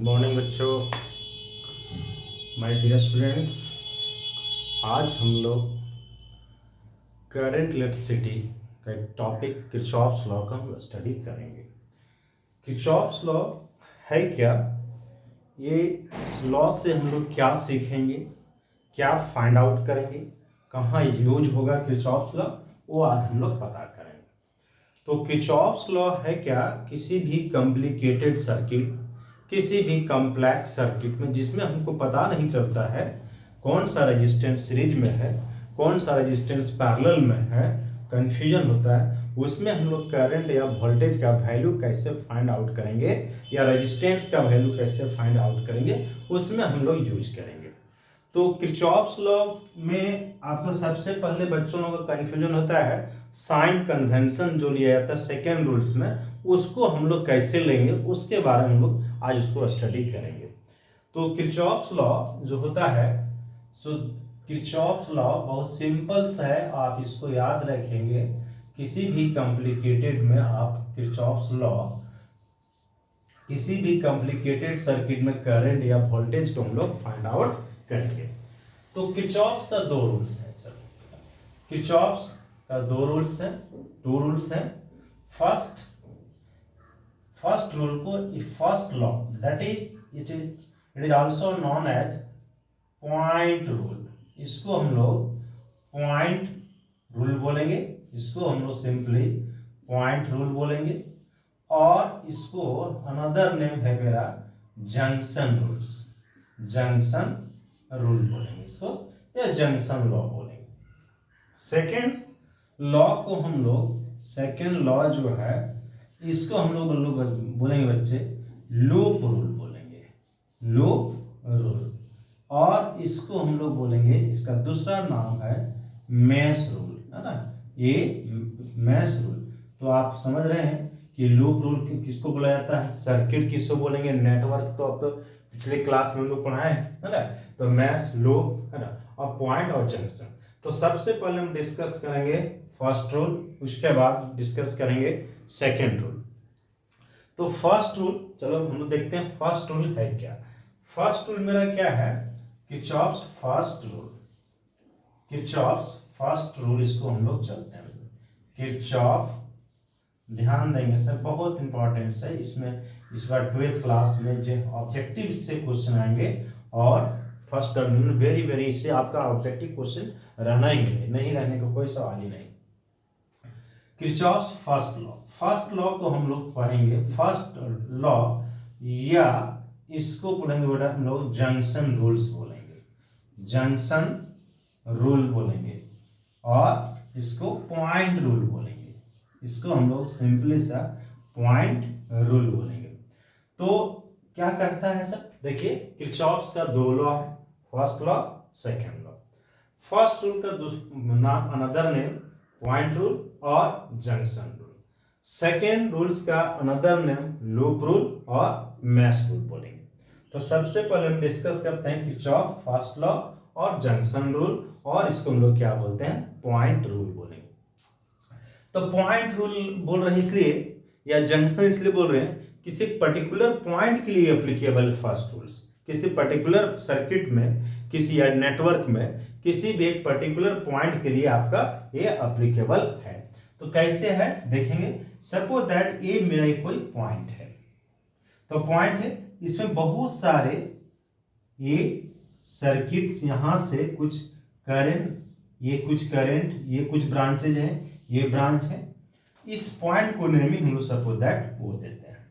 Good morning बच्चों, my dear students. आज हम लोग करंट इलेक्ट्रिसिटी का एक टॉपिक किरचॉफ्स लॉ का हम स्टडी करेंगे। किरचॉफ्स लॉ है क्या, ये इस लॉ से हम लोग क्या सीखेंगे, क्या फाइंड आउट करेंगे, कहाँ यूज होगा किरचॉफ्स लॉ, वो आज हम लोग पता करेंगे। तो किरचॉफ्स लॉ है क्या, किसी भी कॉम्प्लिकेटेड सर्किट, किसी भी कॉम्प्लेक्स सर्किट में जिसमें हमको पता नहीं चलता है कौन सा रेजिस्टेंस सीरीज में है, कौन सा रेजिस्टेंस पैरेलल में है, कंफ्यूजन होता है, उसमें हम लोग करंट या वोल्टेज का वैल्यू कैसे फाइंड आउट करेंगे या रेजिस्टेंस का वैल्यू कैसे फाइंड आउट करेंगे, उसमें हम लोग यूज करेंगे। तो किरचॉफ्स लॉ में आपको सबसे पहले बच्चों लोगों का कंफ्यूजन होता है साइन कन्वेंशन जो लिया जाता है सेकेंड रूल्स में, उसको हम लोग कैसे लेंगे, उसके बारे में हम लोग आज उसको स्टडी करेंगे। तो किरचॉफ्स लॉ जो होता है, सो किरचॉफ्स लॉ बहुत सिंपल सा है, आप इसको याद रखेंगे। किसी भी कॉम्प्लिकेटेड में आप किरचॉफ्स लॉ, किसी भी कॉम्प्लिकेटेड सर्किट में करंट या वोल्टेज को हम लोग फाइंड आउट करेंगे। तो किरचॉफ्स का दो रूल्स हैं सर, किरचॉफ्स का दो रूल्स हैं, टू रूल्स हैं। फर्स्ट रूल को first law, that is it is also known as point rule, इसको हम लोग पॉइंट रूल बोलेंगे, इसको हम लोग सिंपली पॉइंट रूल बोलेंगे। और इसको अनदर नेम है मेरा जंक्शन रूल्स, जंक्शन रूल बोलेंगे इसको, या जंक्शन लॉ बोलेंगे। सेकेंड लॉ को हम लोग, सेकेंड लॉ जो है इसको हम लोग बोलेंगे बच्चे लूप रूल बोलेंगे, लूप रूल। और इसको हम लोग बोलेंगे, इसका दूसरा नाम है मैश रूल, है ना, ये मैश रूल। तो आप समझ रहे हैं कि लूप रूल किसको बोला जाता है, सर्किट किसको बोलेंगे, नेटवर्क तो अब तो पिछले क्लास में हम लोग पढ़ाए हैं, है ना। तो मैश, लूप, है ना, और पॉइंट और जंक्शन। तो सबसे पहले हम डिस्कस करेंगे फर्स्ट रूल, उसके बाद डिस्कस करेंगे सेकेंड रूल। तो फर्स्ट रूल, चलो हम लोग देखते हैं फर्स्ट रूल है क्या। फर्स्ट रूल मेरा क्या है, Kirchhoff's first rule, Kirchhoff's first rule, इसको हम लोग चलते हैं। किरचॉफ, ध्यान देंगे सर, बहुत इंपॉर्टेंट है इसमें, इस बार 12th क्लास में जो ऑब्जेक्टिव से क्वेश्चन आएंगे, और फर्स्ट टर्म में वेरी वेरी इससे आपका ऑब्जेक्टिव क्वेश्चन रहना ही नहीं रहने का कोई सवाल ही नहीं। Kirchhoff's first law, first law को हम लोग पढ़ेंगे, फर्स्ट लॉ, या इसको बोलेंगे बेटा हम लोग जंक्शन रूल्स बोलेंगे, जंक्शन रूल बोलेंगे, और इसको पॉइंट रूल बोलेंगे, इसको हम लोग सिंपली सा पॉइंट रूल बोलेंगे। तो क्या करता है सर, देखिए किरचॉफ्स का दो लॉ है, first law, second law. First rule का नाम, अनदर नेम पॉइंट रूल और जंक्शन रूल। सेकेंड रूल्स का अनदर नेम लूप रूल और मैश रूल बोलेंगे। तो सबसे पहले हम डिस्कस करते हैं किरचॉफ फर्स्ट लॉ और जंक्शन रूल, और इसको हम लोग क्या बोलते हैं, पॉइंट रूल बोलेंगे। तो पॉइंट रूल बोल रहे हैं इसलिए, या जंक्शन इसलिए बोल रहे हैं, किसी पर्टिकुलर पॉइंट के लिए एप्लीकेबल फर्स्ट रूल्स, किसी पर्टिकुलर सर्किट में, किसी या नेटवर्क में, किसी भी एक पर्टिकुलर पॉइंट के लिए आपका ये एप्लीकेबल है। तो कैसे है देखेंगे। सपोज दैट ये मेरा कोई पॉइंट है, तो पॉइंट है, इसमें बहुत सारे ये सर्किट्स, यहां से कुछ करंट, ये कुछ करंट, ये कुछ ब्रांचेज हैं, ये ब्रांच है। इस पॉइंट को नेमिंग हम लोग सपोज दैट वो देते हैं।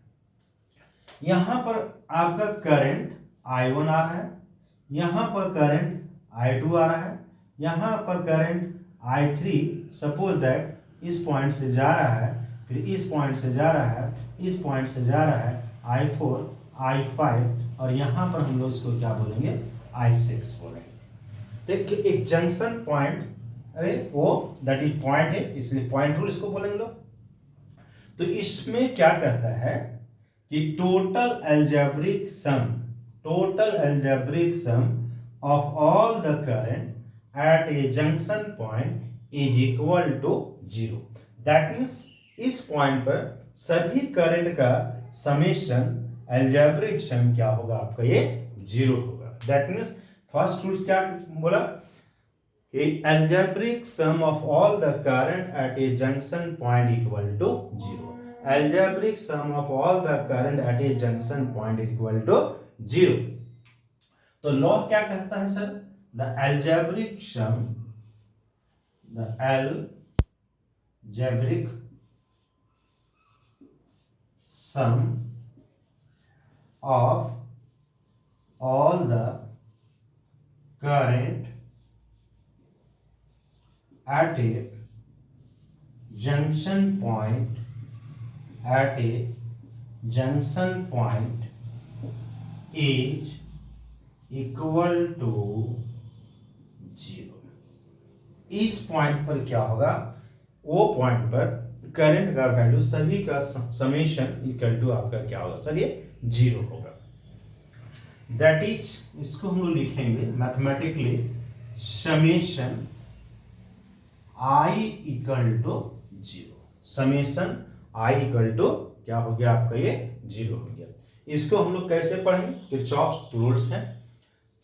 यहां पर आपका करंट I1 आ रहा है, यहां पर करंट I2 आ रहा है, यहां पर करंट I3 सपोज दैट इस पॉइंट से जा रहा है, फिर इस पॉइंट से जा रहा है, इस पॉइंट से जा रहा है, I4, I5, और यहां पर हम लोग इसको क्या बोलेंगे, I6 बोलेंगे। तो एक जंक्शन पॉइंट, अरे वो दैट इज पॉइंट है, इसलिए पॉइंट रूल इसको बोलेंगे लोग। तो इसमें क्या कहता है कि total algebraic sum, total algebraic sum of all the current at a junction point is equal to 0। That means इस पॉइंट पर सभी करंट का समेशन एल्जेब्रिक सम क्या होगा आपका, ये 0 होगा। दैट मीन्स फर्स्ट रूल्स क्या बोला कि algebraic sum of all the current at a junction point equal to 0। Algebraic sum of all the current at a junction point equal to 0। तो law क्या कहता है sir, the algebraic sum, the algebraic sum of all the current at a junction point is equal to 0। इस point पर क्या होगा, वो point पर करंट का वैल्यू सभी का समेशन इक्वल टू आपका क्या होगा सर, ये 0 होगा। दैट इज, इसको हम लोग लिखेंगे mathematically summation I equal to 0। Summation I equal to क्या हो गया आपका, ये 0 हो गया। इसको हम लोग कैसे पढ़ेंगे, किरचॉफ रूल्स हैं,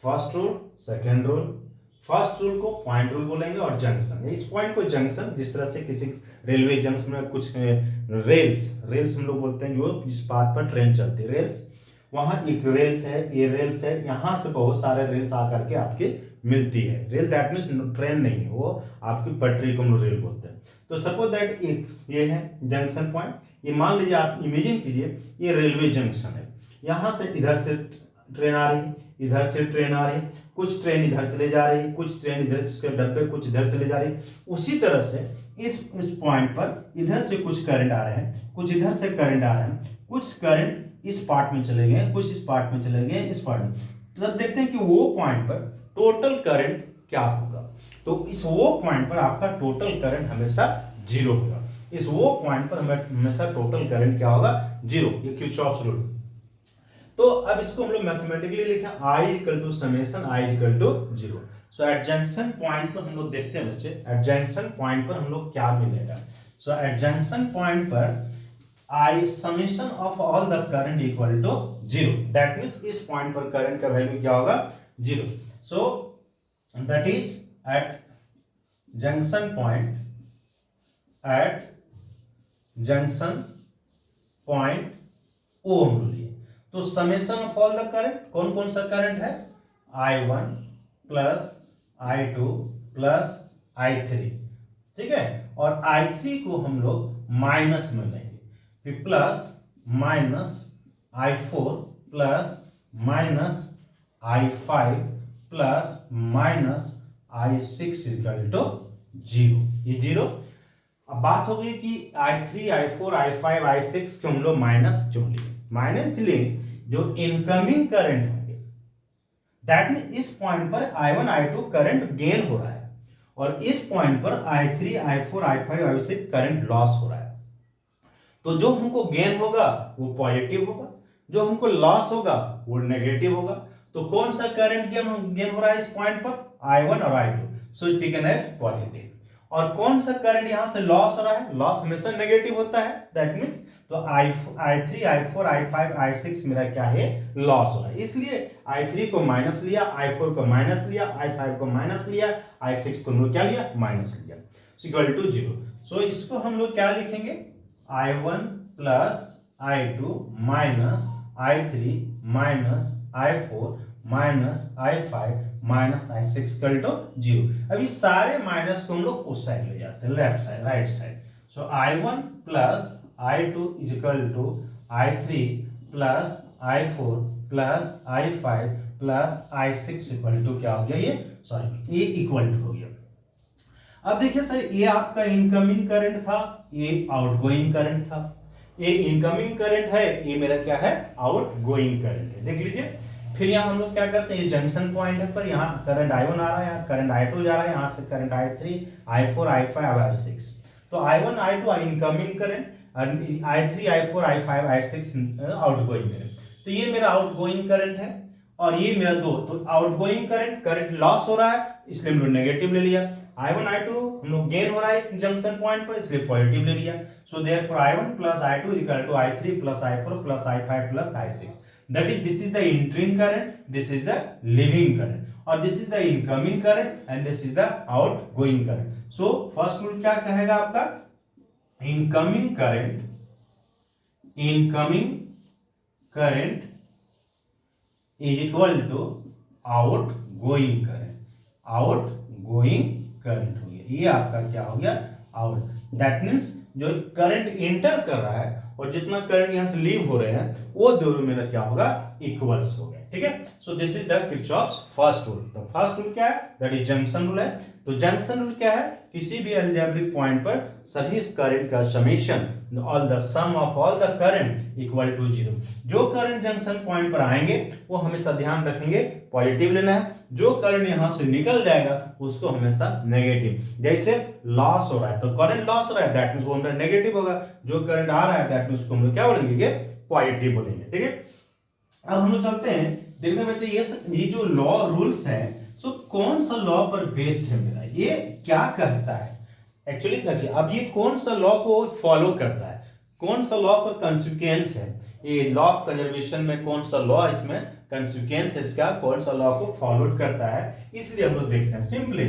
first rule, second rule. First rule को पॉइंट रूल बोलेंगे और जंक्शन, इस पॉइंट को जंक्शन, जिस तरह से किसी रेलवे जंक्शन में कुछ रेल्स हम लोग बोलते हैं, जो जिस पाथ पर ट्रेन चलती है, रेल्स, वहां एक रेल्स है, ये रेल्स है, यहां से बहुत सारे रेल्स आकर के आपके मिलती है। रेल दैट मीन्स ट्रेन नहीं है, वो आपकी पटरी को हम लोग रेल बोलते हैं। तो सपोज दैट एक ये है जंक्शन पॉइंट, ये मान लीजिए, आप इमेजिन कीजिए ये रेलवे जंक्शन है, यहाँ से इधर से ट्रेन आ रही है, इधर से ट्रेन आ रही है, कुछ ट्रेन इधर चले जा रही है, कुछ ट्रेन इधर के डब्बे कुछ इधर चले जा रही है। उसी तरह से इस पॉइंट पर इधर से कुछ करंट आ रहे हैं, कुछ इधर से करंट आ रहे हैं, कुछ करंट इस पार्ट में चले गए, कुछ इस पार्ट में चले गए, इस पार्ट में। तो अब देखते हैं कि वो पॉइंट पर टोटल करंट क्या होगा। तो इस वो पॉइंट पर आपका टोटल करंट हमेशा 0 होगा। इस वो पॉइंट पर हमेशा टोटल करंट क्या होगा, 0। ये किरचॉफ्स रूल। तो अब इसको हम लोग मैथमेटिकली लिखें, I equal to summation I equal to 0। So at junction point पर हम लोग देखते हैं बच्चे, एट जंक्शन पॉइंट पर हम लोग क्या मिलेगा। सो एट जंक्शन पॉइंट पर I summation of all the current equal to 0। That means इस पॉइंट पर करंट का वैल्यू क्या होगा, 0। So that is at junction point, at junction point ओ हम लोग लिए। तो summation of all the current, कौन कौन सा करंट है, I1 plus I2 plus I3, ठीक है। और I3 को हम लोग माइनस में लेंगे, फिर plus minus I4 plus minus I5 plus minus I6 equal to 0। ये 0। अब बात हो गई कि I3 I4 I5 I6 को हम लोग माइनस क्यों लिए, माइनस लिए जो इनकमिंग करंट होंगे, दैट मीन इस पॉइंट पर I1 I2 करंट गेन हो रहा है, और इस पॉइंट पर I3 I4 I5 I6 current loss हो रहा है। तो जो हमको गेन होगा वो पॉजिटिव होगा, जो हमको लॉस होगा वो नेगेटिव होगा। तो कौन सा करंट गेन हो रहा है इस पॉइंट पर, I1 और I2, सो टेकन एज पॉजिटिव। और कौन सा करंट यहां से लॉस हो रहा है, लॉस हमेशा नेगेटिव होता है, दैट मीन्स तो I3 I4 I5 I6 मेरा क्या है, लॉस हो रहा है। इसलिए I3 को माइनस लिया, I4 को माइनस लिया, I5 को माइनस लिया, I6 को हम लोग क्या लिया, माइनस लिया, इक्वल टू 0। सो इसको हम लोग क्या लिखेंगे, I1 plus I2 minus I3 minus I4 minus I5 minus I6 equal to 0। अभी सारे माइनस को हम लोग उस साइड ले जाते हैं, left side, right side. So I1 plus I2 is equal to I3 plus I4 plus I5 plus I6 equal to क्या हो गया, ये सॉरी, ये इक्वल टू हो गया। अब देखिए सर, ये आपका इनकमिंग करंट था, ये आउटगोइंग करंट था। ये इनकमिंग करंट है, ये मेरा क्या है, आउटगोइंग करंट है, देख लीजिए। फिर यहाँ हम लोग क्या करते हैं, ये जंक्शन पॉइंट है पर यहाँ करंट I1 आ रहा है, यहाँ करंट I2 जा रहा है, यहाँ से current I3 I4 I5 I6। तो I1 I2 incoming current, I3 I4 I5 I6 outgoing current. तो ये मेरा आउटगोइंग करंट है, और ये मेरा 2, तो आउटगोइंग करंट लॉस हो रहा है इसलिए हम लोग नेगेटिव ले लिया। I1 I2 हम लोग गेन हो रहा है इस जंक्शन पॉइंट पर इसलिए पॉजिटिव ले लिया। So therefore I1 plus I2 equal to I3 plus I4 plus I5 plus I6, that is this is the entering current, this is the leaving current, और this is the incoming current and this is the outgoing current. So first rule क्या कहेगा आपका, incoming current is equal to outgoing current हो गया। ये आपका क्या हो गया, आउट, दैट मीन्स जो करंट एंटर कर रहा है और जितना करंट यहां से लीव हो रहे हैं वो दोनों मेरा क्या होगा, इक्वल्स हो गए। ठीक है, so this is the Kirchhoff's first rule. तो फर्स्ट रूल क्या है, दैट इज जंक्शन रूल है। तो जंक्शन रूल क्या है, किसी भी अलजेब्रिक पॉइंट पर सभी करंट का summation all the sum of all the current equal to 0। जो करंट जंक्शन पॉइंट पर आएंगे वो हमेशा ध्यान रखेंगे पॉजिटिव लेना है, जो करंट यहां से निकल जाएगा उसको हमेशा नेगेटिव। जैसे लॉस हो रहा है तो करंट लॉस हो रहा है दैट मींस वो हमारा नेगेटिव होगा, जो करंट आ रहा है दैट मींस उसको हम लोग क्या बोलेंगे, पॉजिटिव बोलेंगे। ठीक है, अब हम लोग चलते हैं देखते हैं बच्चे ये जो लॉ रूल्स है सो कौन सा लॉ पर बेस्ड है मेरा, ये क्या कहता है। एक्चुअली देखिए अब ये कौन सा लॉ को फॉलो करता है, कौन सा लॉ का कंसिक्वेंस है, ये लॉ ऑफ कंजर्वेशन में कौन सा लॉ इसमें कंसिक्वेंस इसका कौन सा लॉ को फॉलो करता है, इसलिए हम लोग देखते हैं। सिंपली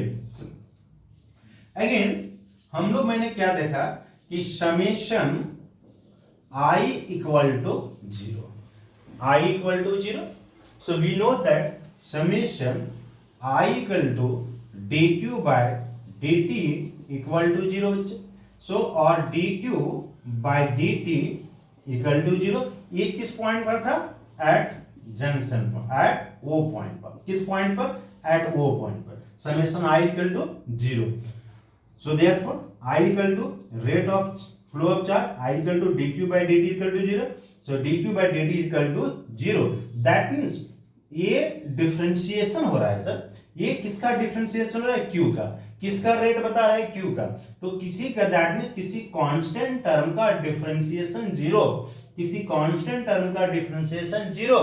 अगेन हम लोग मैंने क्या देखा कि summation I equal to 0, I equal to 0. So we know that summation I equal to dq by dt equal to 0. So or dq by dt equal to 0. ये किस पॉइंट पर था, एट जंक्शन पर, एट ओ पॉइंट पर। किस point पर, eight O point पर। Summation I equal to 0. So therefore I equal to rate of flow of charge, I equal to dq by dt equal to 0. So dq by dt equal to 0. That means ये differentiation हो रहा है sir, ये किसका differentiation हो रहा है, q का। किसका रेट बता रहा है, q का। तो किसी का दैट मींस किसी कांस्टेंट टर्म का डिफरेंशिएशन 0, किसी कांस्टेंट टर्म का differentiation 0,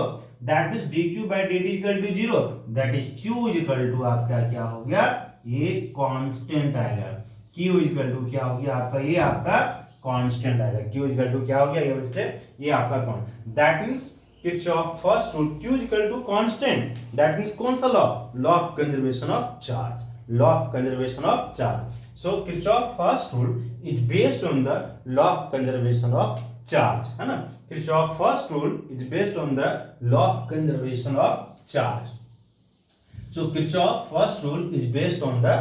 that means dq by dt equal to 0, that is q equal to आपका क्या हो गया, ये कांस्टेंट आएगा। q इक्वल टू क्या हो गया आपका, ये आपका कांस्टेंट आएगा। q इक्वल टू क्या हो गया, ये बच्चे ये आपका constant, that means Kirchhoff first rule q equal to constant, that means कौन सा law, law of conservation of charge, law of conservation of charge. So Kirchhoff first rule is based on the law of conservation of charge, है ना। Kirchhoff first rule is based on the law of conservation of charge. So Kirchhoff first rule is based on the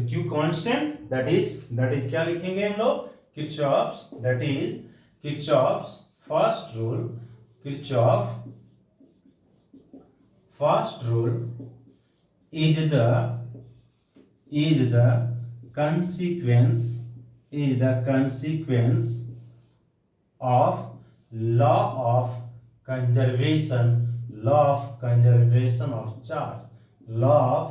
Q constant, that is क्या लिखेंगे हम लोग, Kirchhoff's, that is Kirchhoff's first rule, Kirchhoff first rule is the consequence of law of conservation of charge, law of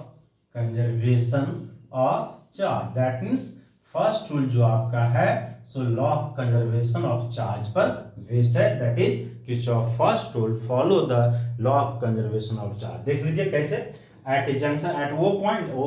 conservation of charge, that means first rule जो आपका है so law of conservation of charge पर based है, that is Kirchhoff first rule follow the law of conservation of charge. देख लीजिए कैसे, at a junction, at वो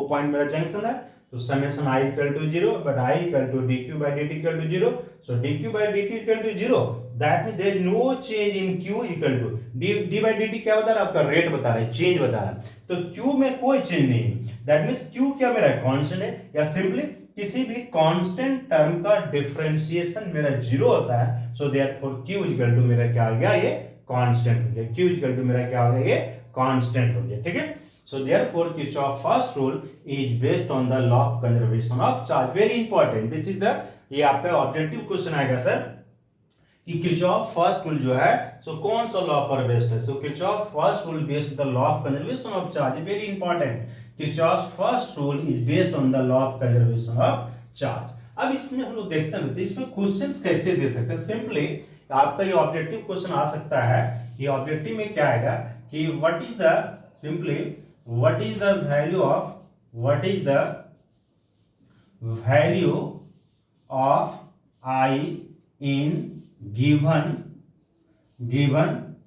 point मेरा जंक्शन है, तो summation I equal to 0 but I equal to dq by dt equal to 0, so dq by dt equal to 0, that means there is no change in q equal to d by dt क्या बता रहा है, आपका rate बता रहा है, change बता रहा है, तो q में कोई चेंज नहीं है, दैट मींस q क्या मेरा कांस्टेंट है, या सिंपली किसी भी कांस्टेंट टर्म का डिफरेंशिएशन मेरा 0 होता है, so therefore q equal to मेरा क्या हो गया, ये कांस्टेंट हो गया, q इक्वल टू मेरा क्या हो गया, ये कांस्टेंट हो गया। ठीक है, so therefore Kirchhoff first rule is based on the law of conservation of charge, very important, this is the, ये आपका ऑब्जेक्टिव क्वेश्चन आएगा सर कि Kirchhoff first rule जो है सो कौन सा लॉ पर बेस्ड है, सो Kirchhoff first rule based on the law of conservation of charge, very important, Kirchhoff first rule is based on the law of conservation of charge। अब इसमें हम लोग देखते हैं इसमें क्वेश्चंस कैसे दे सकते हैं, सिंपली आपका ये ऑब्जेक्टिव क्वेश्चन आ सकता है, ये ऑब्जेक्टिव में क्या आएगा कि what is the, simply what is the value of I in given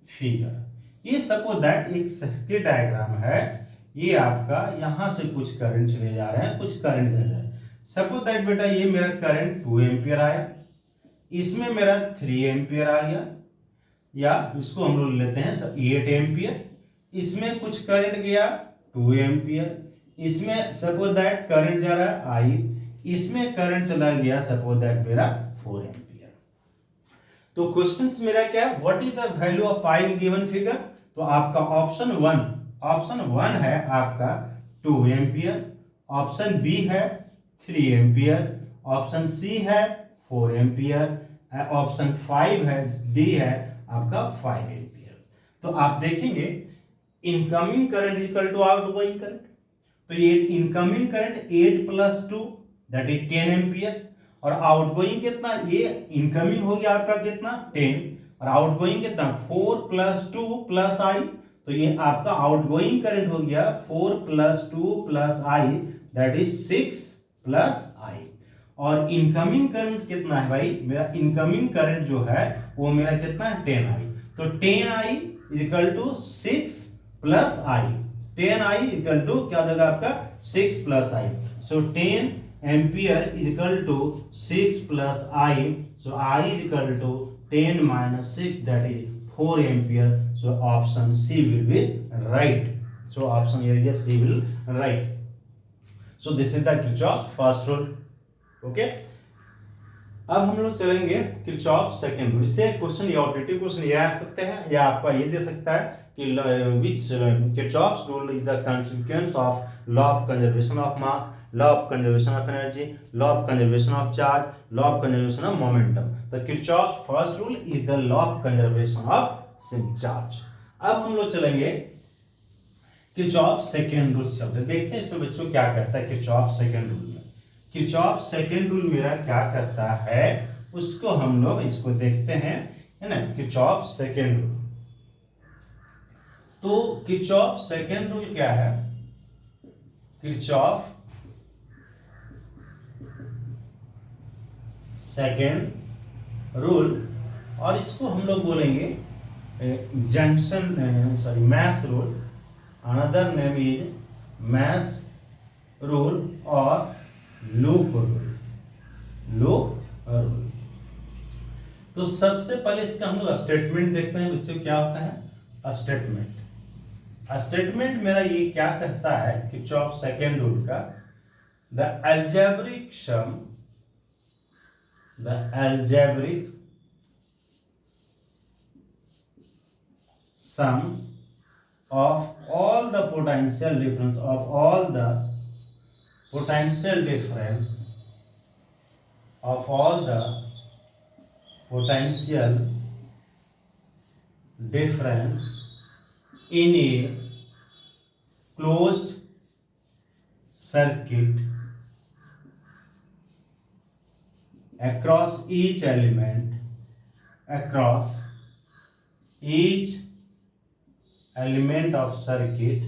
figure, ये सपोज दैट एक सर्किट डायग्राम है, ये आपका यहां से कुछ करंट चले जा रहे हैं, कुछ करंट जा रहा है। सपोज दैट बेटा ये मेरा करंट 2 एम्पियर आया, इसमें मेरा 3 एम्पियर आ गया, या इसको हम लोग लेते हैं 8 एम्पियर, इसमें कुछ करंट गया 2 एम्पियर, इसमें सपोज दैट करंट जा रहा है आई, इसमें करंट चला गया सपोज दैट मेरा 4 एम्पियर। तो क्वेश्चन मेरा क्या है, what is the value of I in given figure? तो आपका ऑप्शन वन है आपका 2 एम्पियर, ऑप्शन बी है 3 एम्पियर, ऑप्शन सी है 4 एम्पियर, ऑप्शन 5 है डी है आपका 5 एम्पियर। तो आप देखेंगे incoming current equal to outgoing current, तो ये incoming current 8 + 2 that is 10 ampere, और आउटगोइंग कितना, ये इनकमिंग हो गया आपका कितना 10, और आउटगोइंग कितना 4 + 2 + आई, तो ये आपका आउटगोइंग करंट हो गया 4 + 2 + आई दैट इज 6 + आई। और इनकमिंग करंट कितना है भाई, मेरा इनकमिंग करंट जो है वो मेरा कितना है 10 आई, तो 10 I equal to 6 + I, 10 I equal to क्या हो जाएगा आपका 6 + I, so 10 ampere equal to 6 + I, so I equal to 10 - 6 that is 4 ampere, so option C will be right, so option area C will right, so this is the Kirchhoff's first rule, okay। अब हम लोग चलेंगे Kirchhoff second rule. इससे question या objective question ये आ सकते हैं, या आपका ये दे सकता है कि which Kirchhoff's rule is the consequence of law of conservation of mass, law of conservation of energy, law of conservation of charge, law of conservation of momentum. The Kirchhoff's first rule is the law of conservation of charge. अब हम लोग चलेंगे Kirchhoff second rule चलते देखते हैं इसमें बच्चों क्या करता है किरचॉफ सेकंड रूल में। किरचॉफ सेकंड रूल मेरा क्या करता है उसको हम लोग इसको देखते हैं, है ना। किरचॉफ सेकंड रूल, तो किरचॉफ सेकंड रूल क्या है, किरचॉफ सेकंड रूल, और इसको हम लोग बोलेंगे junction sorry mesh rule, another name is mesh rule और लूप रूल, लूप रूल। तो सबसे पहले इसका हम लोग स्टेटमेंट देखते हैं बच्चों, क्या होता है स्टेटमेंट। स्टेटमेंट मेरा ये क्या कहता है किरचॉफ सेकंड रूल का, the algebraic sum, the algebraic sum of all the potential difference of all the potential difference of all the potential difference in a closed circuit across each element, across each element of circuit,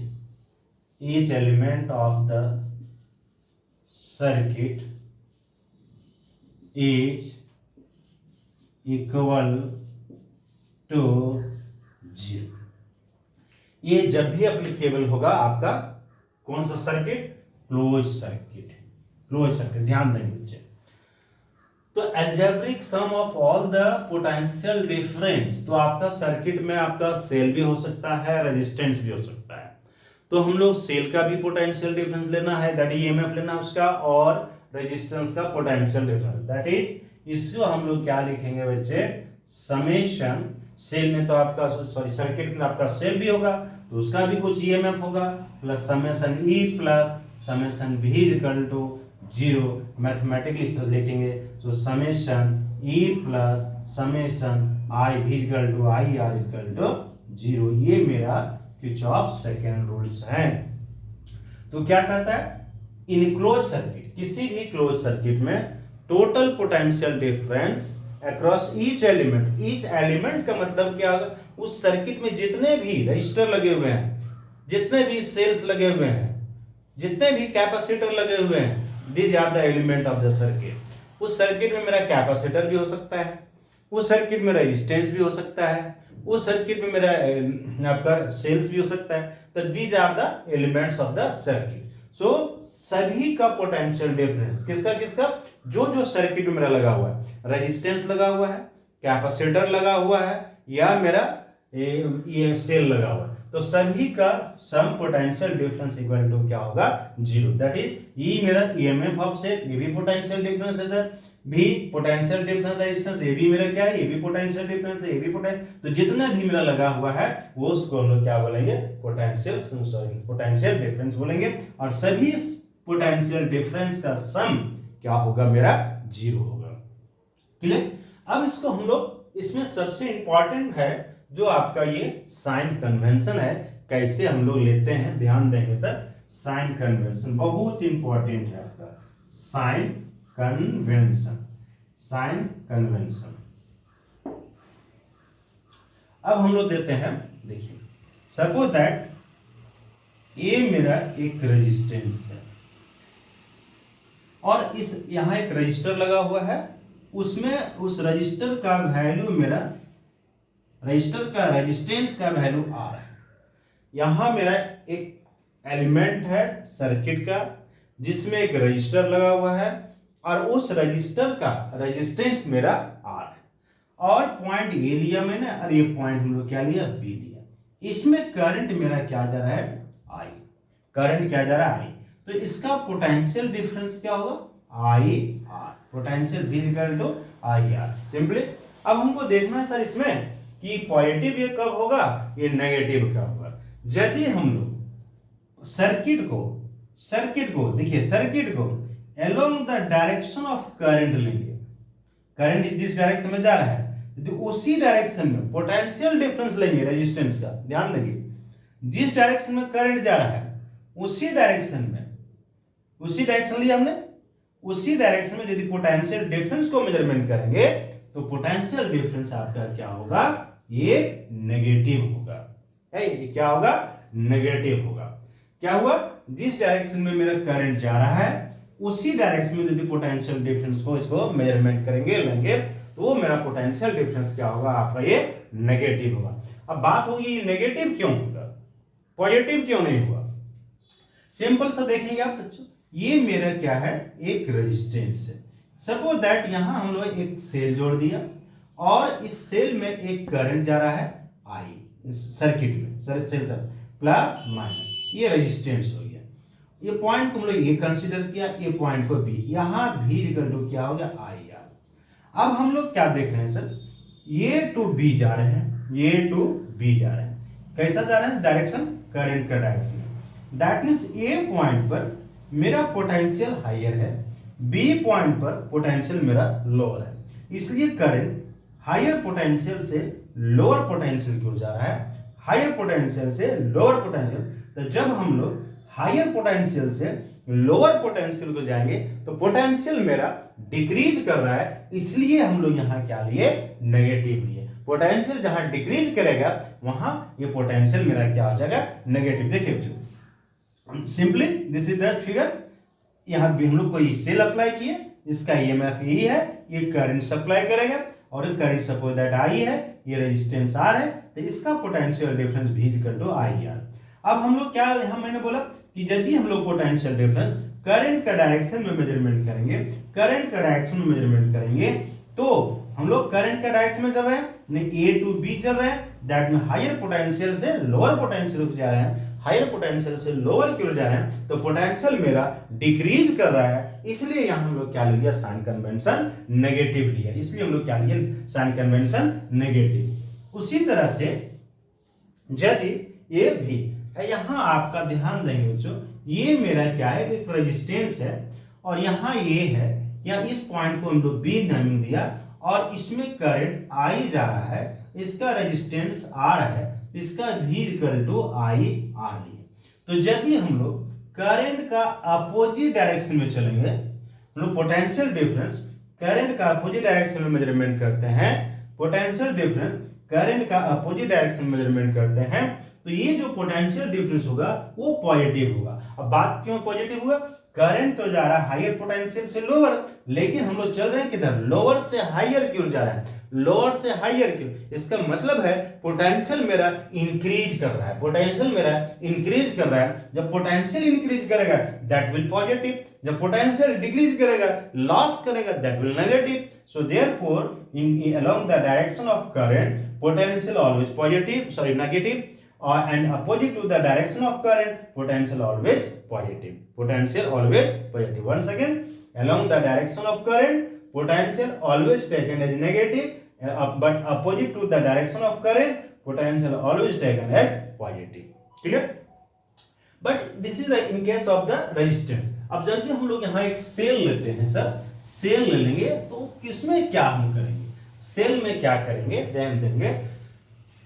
each element of the circuit is equal to 0। ये जब भी applicable होगा आपका कौन सा circuit, close circuit, close circuit, ध्यान देंगे बच्चे। तो algebraic sum of all the potential difference, तो आपका सर्किट में आपका सेल भी हो सकता है, रेजिस्टेंस भी हो सकता है। तो हम लोग सेल का भी पोटेंशियल डिफरेंस लेना है, दैट इज ईएमएफ लेना है उसका, और रेजिस्टेंस का पोटेंशियल डिफरेंस, दैट इज इसको हम लोग क्या लिखेंगे बच्चे, समेशन। सेल में तो आपका सॉरी सर्किट में आपका सेल भी होगा तो उसका भी कुछ ईएमएफ होगा, plus summation E plus summation भी इक्वल टू 0। मैथमेटिकली इस तरह लिखेंगे तो summation E plus summation I भी equal to I R equal to 0। ये मेरा किरचॉफ सेकंड रूल्स है। तो क्या कहता है, इन क्लोज सर्किट, किसी भी क्लोज सर्किट में total potential difference across each element, each element का मतलब क्या होगा, उस सर्किट में जितने भी रजिस्टर लगे हुए हैं, जितने भी सेल्स लगे हुए हैं, जितने भी कैपेसिटर लगे हुए हैं, these are the element of the circuit. उस सर्किट में मेरा कैपेसिटर भी हो सकता है, उस सर्किट में रेजिस्टेंस भी हो सकता है, उस सर्किट में मेरा आपका सेल्स भी हो सकता है। तो these are the elements of the circuit. So सभी का पोटेंशियल डिफरेंस किसका किसका, जो जो सर्किट में मेरा लगा हुआ है, रेजिस्टेंस लगा हुआ है, कैपेसिटर लगा हुआ है, या मेरा ये सेल लगा हुआ है, तो सभी का सम पोटेंशियल डिफरेंस इक्वल टू क्या होगा, 0। दैट इज ई मेरा ईएमएफ ऑफ सेल, ये भी पोटेंशियल डिफरेंस है सर, भी पोटेंशियल डिफरेंस रेजिस्टेंस, ये भी मेरा क्या है, ये भी पोटेंशियल डिफरेंस है, ये भी तो जितना भी मेरा लगा हुआ है वो उसको हम लोग क्या बोलेंगे, पोटेंशियल डिफरेंस बोलेंगे। और सभी पोटेंशियल डिफरेंस का सम क्या होगा, मेरा 0 होगा। क्लियर। अब इसको हम लोग, इसमें सबसे इंपॉर्टेंट है जो आपका ये साइन कन्वेंशन है, कैसे हम लोग लेते हैं, ध्यान देंगे सर। साइन कन्वेंशन बहुत इंपॉर्टेंट है आपका, साइन कन्वेंशन, साइन कन्वेंशन। अब हम लोग देते हैं, देखिए सपोज दैट ये मेरा एक रेजिस्टेंस है और इस यहां एक रजिस्टर लगा हुआ है, उसमें उस रजिस्टर का वैल्यू मेरा, रजिस्टर का रेजिस्टेंस का वैल्यू आर है। यहां मेरा एक एलिमेंट है सर्किट का जिसमें एक रजिस्टर लगा हुआ है और उस रजिस्टर का रेजिस्टेंस मेरा आर है, और पॉइंट ए लिया मैंने और ये पॉइंट हम लोग क्या लिया, बी लिया। इसमें करंट मेरा क्या जा रहा है, आई, करंट क्या जा रहा है, आई। तो इसका पोटेंशियल डिफरेंस क्या होगा, I R, potential be equal to I R, simply. अब हमको देखना है सर इसमें कि पॉजिटिव ये कब होगा, ये नेगेटिव कब होगा। यदि हम लोग सर्किट को देखिए, सर्किट को along the direction of current लेंगे, करंट जिस डायरेक्शन में जा रहा है, यदि उसी डायरेक्शन में पोटेंशियल डिफरेंस लेंगे रेजिस्टेंस का, ध्यान देंगे, जिस डायरेक्शन में करंट जा रहा है उसी डायरेक्शन लिया हमने, उसी डायरेक्शन में यदि पोटेंशियल डिफरेंस को मेजरमेंट करेंगे तो पोटेंशियल डिफरेंस आपका क्या होगा, ये नेगेटिव होगा। ये क्या होगा, नेगेटिव होगा। क्या हुआ, जिस डायरेक्शन में मेरा करंट जा रहा है उसी डायरेक्शन में यदि पोटेंशियल डिफरेंस को इसको मेजरमेंट करेंगे लेंगे तो वो मेरा पोटेंशियल डिफरेंस क्या होगा, आपका ये नेगेटिव होगा। अब बात होगी नेगेटिव क्यों होगा, पॉजिटिव क्यों नहीं हुआ। सिंपल सा देखेंगे आप बच्चों, ये मेरा क्या है, एक रेजिस्टेंस है। सपोज दैट यहां हम लोग एक सेल जोड़ दिया और इस सेल में एक करंट जा रहा है आई, इस सर्किट में सेल प्लस माइनस, ये रेजिस्टेंस हो गया। ये पॉइंट को हम लोग ये कंसीडर किया, ये पॉइंट को बी, यहां भी इक्वल टू क्या हो गया, आई आर। अब हम लोग क्या देख रहे हैं सर, ये टू बी जा रहे हैं, ये टू बी जा रहे हैं, कैसा जा रहे हैं, डायरेक्शन करंट का direction. That means A point पर मेरा पोटेंशियल हायर है, बी पॉइंट पर पोटेंशियल मेरा लोअर है, इसलिए करंट हायर पोटेंशियल से लोअर पोटेंशियल की ओर जा रहा है, हायर पोटेंशियल से लोअर पोटेंशियल। तो जब हम लोग हायर पोटेंशियल से लोअर पोटेंशियल को जाएंगे तो पोटेंशियल मेरा डिक्रीज कर रहा है, इसलिए हम लोग यहां क्या लिए, नेगेटिव लिए। पोटेंशियल जहां डिक्रीज करेगा वहां ये पोटेंशियल मेरा क्या हो जाएगा, नेगेटिव। देखिए बच्चों, simply this is the figure, यहां भी हम लोग कोई सेल अप्लाई किए, इसका ईएमएफ यही है, ये करंट सप्लाई करेगा और ये करंट सपोज दैट आई है, ये रेजिस्टेंस आर है, तो इसका पोटेंशियल डिफरेंस भी इक्वल टू आई आर। अब हम लोग क्या, यहां मैंने बोला कि यदि हम लोग पोटेंशियल डिफरेंस करंट का डायरेक्शन में मेजरमेंट करेंगे, करंट का डायरेक्शन में मेजरमेंट करेंगे तो हम लोग करंट का डायरेक्शन में चल रहे हैं, ए टू बी चल रहे हैं, दैट में हायर पोटेंशियल से लोअर पोटेंशियल जा रहे हैं, हायर पोटेंशियल से लोअर की ओर जा रहे हैं, तो पोटेंशियल मेरा डिक्रीज कर रहा है, इसलिए यहां हम लोग क्या लिया, साइन कन्वेंशन नेगेटिव लिया, इसलिए हम लोग क्या लिए, साइन कन्वेंशन नेगेटिव। उसी तरह से यदि ये भी यहां आपका ध्यान देंगे बच्चों, ये मेरा क्या है, एक रेजिस्टेंस है और यहां ये है, या इस पॉइंट को हम लोग बी नामिंग दिया और इसमें करंट आई जा रहा है, इसका रेजिस्टेंस आर है, इसका भी इक्वल टू आई आर लिए। तो यदि हम लोग करंट का अपोजिट डायरेक्शन में चलेंगे, हम लोग पोटेंशियल डिफरेंस करंट का अपोजिट डायरेक्शन में मेजरमेंट करते हैं, पोटेंशियल डिफरेंस करंट का अपोजिट डायरेक्शन में मेजरमेंट करते हैं, तो ये जो पोटेंशियल डिफरेंस होगा वो पॉजिटिव होगा। अब बात क्यों पॉजिटिव हुआ, करंट तो जा रहा है हायर पोटेंशियल से लोअर, लेकिन हम लोग चल रहे हैं किधर, लोअर से हायर की ओर जा रहा है, लोअर से हायर की। इसका मतलब है पोटेंशियल मेरा इंक्रीज कर रहा है, पोटेंशियल मेरा इंक्रीज कर रहा है। जब पोटेंशियल इंक्रीज करेगा दैट विल पॉजिटिव, जब पोटेंशियल डिक्रीज करेगा, लॉस करेगा, that will negative. So therefore in along the direction of current potential always positive, sorry negative, and opposite to the direction of current potential always positive, potential always positive. Once again, along the direction of current potential always taken as negative, but opposite to the direction of current potential always taken as positive. Clear? But this is the in case of the resistance. अब जब हम लोग यहाँ एक cell लेते हैं sir, cell ले लेंगे तो किसमें क्या हम करेंगे, सेल में क्या करेंगे, ध्यान देंगे।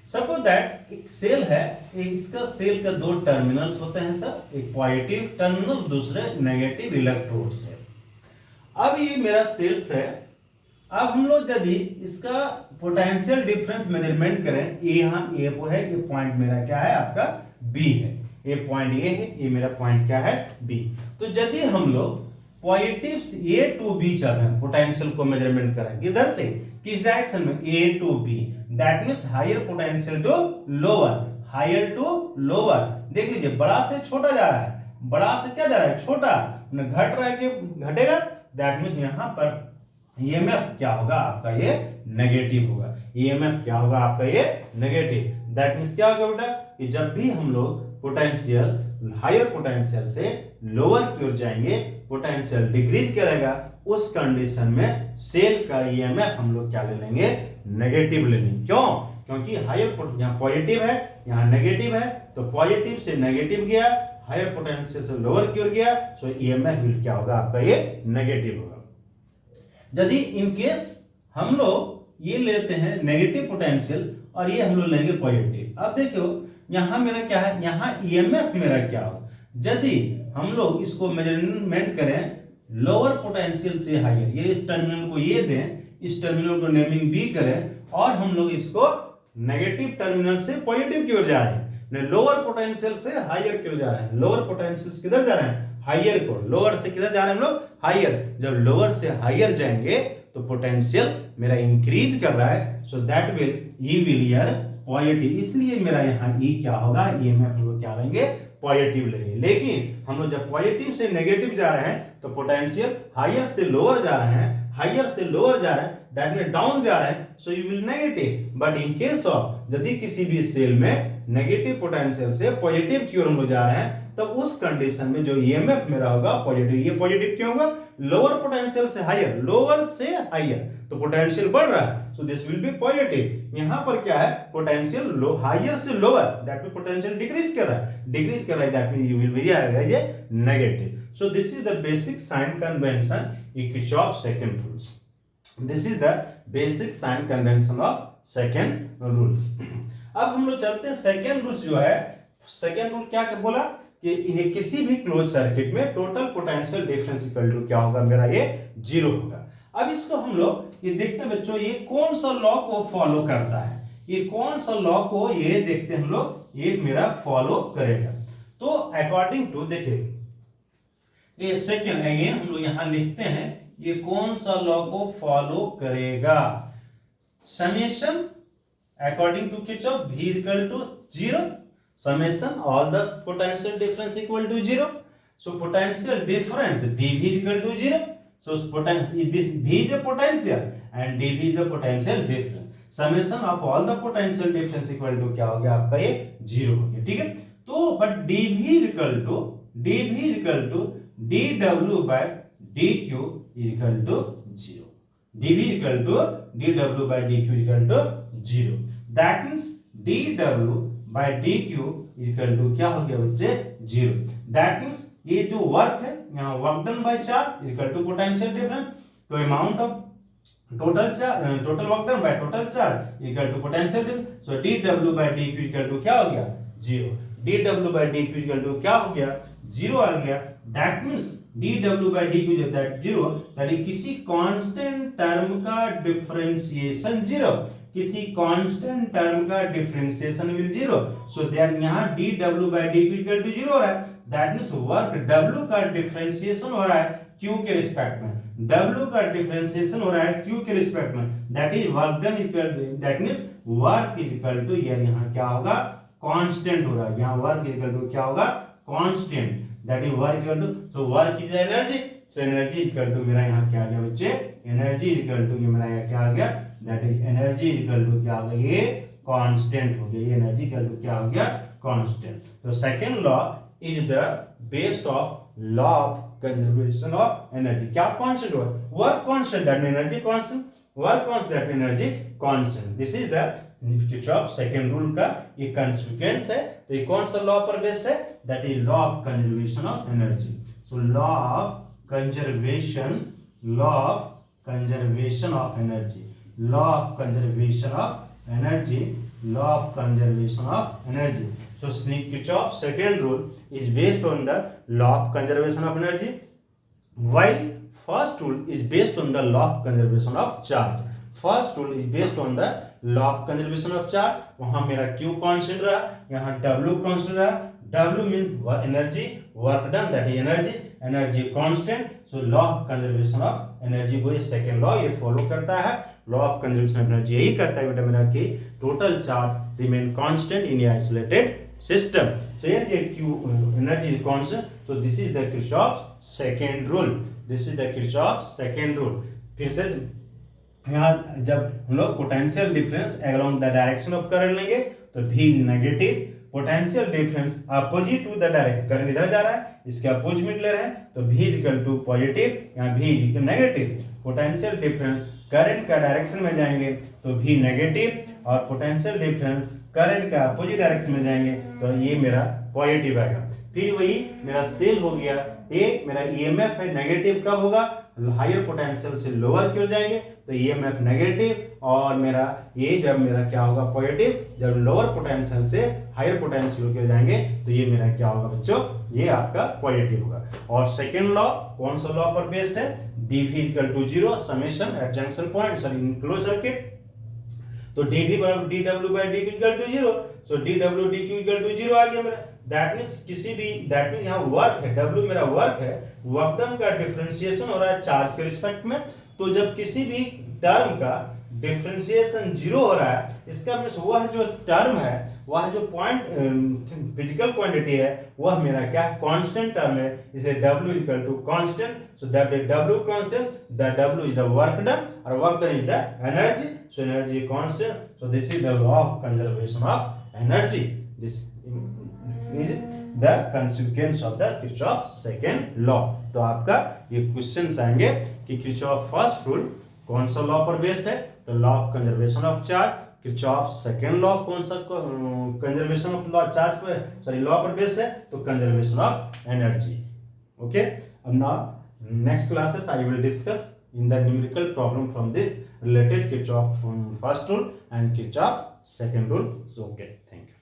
सपोज दैट एक सेल है, इसका सेल का दो टर्मिनल्स होते हैं सर, एक पॉजिटिव टर्मिनल, दूसरे नेगेटिव इलेक्ट्रोड्स है। अब ये मेरा सेल्स है। अब हम लोग यदि इसका पोटेंशियल डिफरेंस मेजरमेंट करें, ये यहाँ ए वो है, ये पॉइंट मेरा क्या है आपका बी है, ये पॉइंट ए है, ये मेरा पॉइंट क्या है बी। तो यदि हम लोग पॉजिटिव ए टू बी चल रहे हैं, पोटेंशियल को मेजरमेंट करें किधर से, किस डायरेक्शन में, A to B, that means higher potential to lower, higher to lower. देख लीजिए बड़ा से छोटा जा रहा है, बड़ा से क्या जा रहा है, छोटा, घट रहा है कि घटेगा, दैट मींस यहाँ पर ईएमएफ क्या होगा आपका, ये नेगेटिव होगा, ईएमएफ क्या होगा आपका ये नेगेटिव। दैट मींस क्या होगा बेटा कि जब भी हम लोग पोटेंशियल हायर पोटेंशियल से लोअर की ओर जाएंगे, पोटेंशियल डिक्रीज करेगा, उस कंडीशन में सेल का ईएमएफ हम लोग क्या ले लेंगे, नेगेटिव ले लेंगे। क्यों, क्योंकि हायर यहाँ पॉजिटिव है, यहाँ नेगेटिव है, तो पॉजिटिव से नेगेटिव गया, हायर पोटेंशियल से लोअर की ओर गया, सो ईएमएफ क्या होगा आपका ये नेगेटिव होगा। यदि इन केस हम लोग ये लेते हैं नेगेटिव पोटेंशियल और ये हम लोग लेंगे पॉजिटिव, अब देखो यहाँ मेरा क्या है, यहाँ ईएमएफ मेरा क्या होगा, यदि हम लोग इसको मेजरमेंट करें लोअर पोटेंशियल से हायर, ये इस टर्मिनल को ये दें, इस टर्मिनल को नेमिंग बी करें, और हम लोग इसको नेगेटिव टर्मिनल से पॉजिटिव की ओर जा रहे हैं, लोअर पोटेंशियल से हायर की ओर जा रहे हैं, लोअर पोटेंशियल से किधर जा रहे हैं, हायर को, लोअर से किधर जा रहे हैं हम लोग, हायर। जब लोअर से हायर जाएंगे तो पोटेंशियल मेरा इंक्रीज कर रहा है, so that will E will your positive, इसलिए मेरा यहाँ ई क्या होगा, ईएमएफ हम लोग क्या लेंगे, पॉजिटिव लेंगे। लेकिन हम लोग जब पॉजिटिव से नेगेटिव जा रहे हैं तो पोटेंशियल हायर से लोअर जा रहे हैं, हायर से लोअर जा रहे हैं, दैट मीन डाउन जा रहे हैं, so you will negative. But in case of यदि किसी भी सेल में नेगेटिव पोटेंशियल से पॉजिटिव की ओर हम लोग जा रहे हैं, तब उस कंडीशन में जो ईएमएफ मेरा होगा पॉजिटिव। ये पॉजिटिव क्यों होगा, लोअर पोटेंशियल से हायर, लोअर से हायर तो पोटेंशियल बढ़ रहा है, so this will be positive. यहाँ पर क्या है, पोटेंशियल लो हायर से lower, that mean potential decrease कर रहा है, डिक्रीज कर रहा है, that mean you will be ये negative. So this is the basic sign convention in Kirchhoff second rules, this is the basic sign convention of second rules. अब हम लोग चलते हैं सेकंड रूल्स जो है, सेकंड रूल क्या बोला कि इन्हें किसी भी क्लोज सर्किट में total potential difference equal to क्या होगा, मेरा ये जीरो होगा। अब इसको हम लोग ये देखते हैं बच्चों, ये कौन सा लॉ को फॉलो करता है, ये कौन सा लॉ को ये देखते हैं हम लोग, ये मेरा फॉलो करेगा। तो अकॉर्डिंग टू देखिए ये सेकंड अगेन हम लोग यहां लिखते हैं, ये कौन सा लॉ को फॉलो करेगा, summation according to Kirchhoff V equal to 0, summation all the potential difference equal to 0, so potential difference dV equal to 0, so this V is the potential and dV is the potential difference, summation of all the potential difference equal to क्या हो गया आपका ये 0 हो गया, ठीक है। तो but dV equal to dW by dQ equal to 0, dV equal to dW by dQ equal to 0, that means dW by dQ equal to क्या हो गया बच्चे 0, that means ये जो वर्क है यहाँ work done by charge equal to potential difference, तो amount of total work done by total charge equal to potential difference, so dW by dQ equal to क्या हो गया 0, dW by dQ equal to क्या हो गया 0 आ गया, that means dW by dQ that 0, that किसी constant term का differentiation 0, किसी कांस्टेंट टर्म का differentiation will zero, so then यहाँ dw by dq equal to zero हो रहा है, दैट मींस वर्क w का डिफरेंशिएशन हो रहा है q के रिस्पेक्ट में, w का डिफरेंशिएशन हो रहा है q के रिस्पेक्ट में, that is work done equal, that means work is equal to, यार यहाँ क्या होगा कांस्टेंट हो रहा है, यहाँ वर्क इज इक्वल टू क्या होगा constant, that is work equal to, so work is energy, so energy equal to मेरा यहाँ क्या आ गया बच्चे, एनर्जी इक्वल टू ये मेरा यहाँ क्या आ गया, that is energy equal to क्या हो गया, ये कांस्टेंट हो गया, ये एनर्जी इक्वल टू क्या हो गया कांस्टेंट। तो second law is the based of law of conservation of energy, क्या कांस्टेंट हुआ, work constant that mean energy constant, work constant that mean energy constant, this is the Kirchhoff second rule का ये consequence है। तो ये कौन सा law पर बेस्ड है, that is law of conservation of energy, so law of conservation, law of conservation of energy, law of conservation of energy, law of conservation of energy. So Kirchhoff's second rule is based on the law of conservation of energy, while first rule is based on the law of conservation of charge. First rule is based on the law of conservation of charge, वहां मेरा q constant रहा, यहाँ w constant रहा, w means energy, work done, that is energy, energy constant, so law of conservation of energy को ये second law ये follow करता है, law of conservation of energy यही कहता है बेटा मेरा कि total charge remain constant in isolated system, so here ये q energy is constant, so this is the Kirchhoff's second rule, this is the Kirchhoff's second rule। फिर से यहाँ जब हम लोग potential difference along the direction of current लेंगे तो भी negative, potential difference opposite to the direction, current इधर जा रहा है इसके अपोजिट ले रहे हैं तो v इक्वल टू पॉजिटिव, यहाँ v equal negative, potential difference current का डायरेक्शन में जाएंगे तो v नेगेटिव और पोटेंशियल डिफरेंस करंट का अपोजिट डायरेक्शन में जाएंगे तो ये मेरा पॉजिटिव आएगा। फिर वही मेरा सेल हो गया, ये मेरा ईएमएफ है नेगेटिव कब होगा, हायर पोटेंशियल से लोअर की ओर जाएंगे तो ईएमएफ नेगेटिव, और मेरा ये जब मेरा क्या होगा पॉजिटिव, जब लोअर पोटेंशियल से हायर पोटेंशियल की ओर जाएंगे तो ये मेरा क्या होगा बच्चों, ये आपका पॉजिटिव होगा। और सेकंड लॉ कौन सा लॉ पर बेस्ड है, dv equal to zero summation at junction point, sorry in close circuit, तो dv बराबर dw by dq equal to zero, so dw dq equal to zero आ गया मेरा, दैट मींस किसी भी, दैट मींस यहाँ वर्क है, w मेरा वर्क है, वर्क डन का डिफरेंशिएशन हो रहा है चार्ज के रिस्पेक्ट में, तो जब किसी भी टर्म का डिफरेंशिएशन जीरो हो रहा है इसका मींस वह जो टर्म है, वह जो पॉइंट फिजिकल क्वांटिटी है वह मेरा क्या कांस्टेंट टर्म है, इसे w equal to constant, so that is w constant, the w is the work done और work done is the energy, so energy constant, so this is the law of conservation of energy, this is the consequence of the Kirchhoff second law. तो आपका ये questions आएंगे कि Kirchhoff first rule कौन सा law पर based है, तो law of conservation of charge, Kirchhoff second law कौन सा कंजर्वेशन ऑफ लॉ चार्ज पर, सॉरी लॉ पर बेस्ड है तो कंजर्वेशन ऑफ एनर्जी। ओके, अब now next classes I will discuss in the numerical problem from this related Kirchhoff first rule and Kirchhoff second rule. So okay, thank you.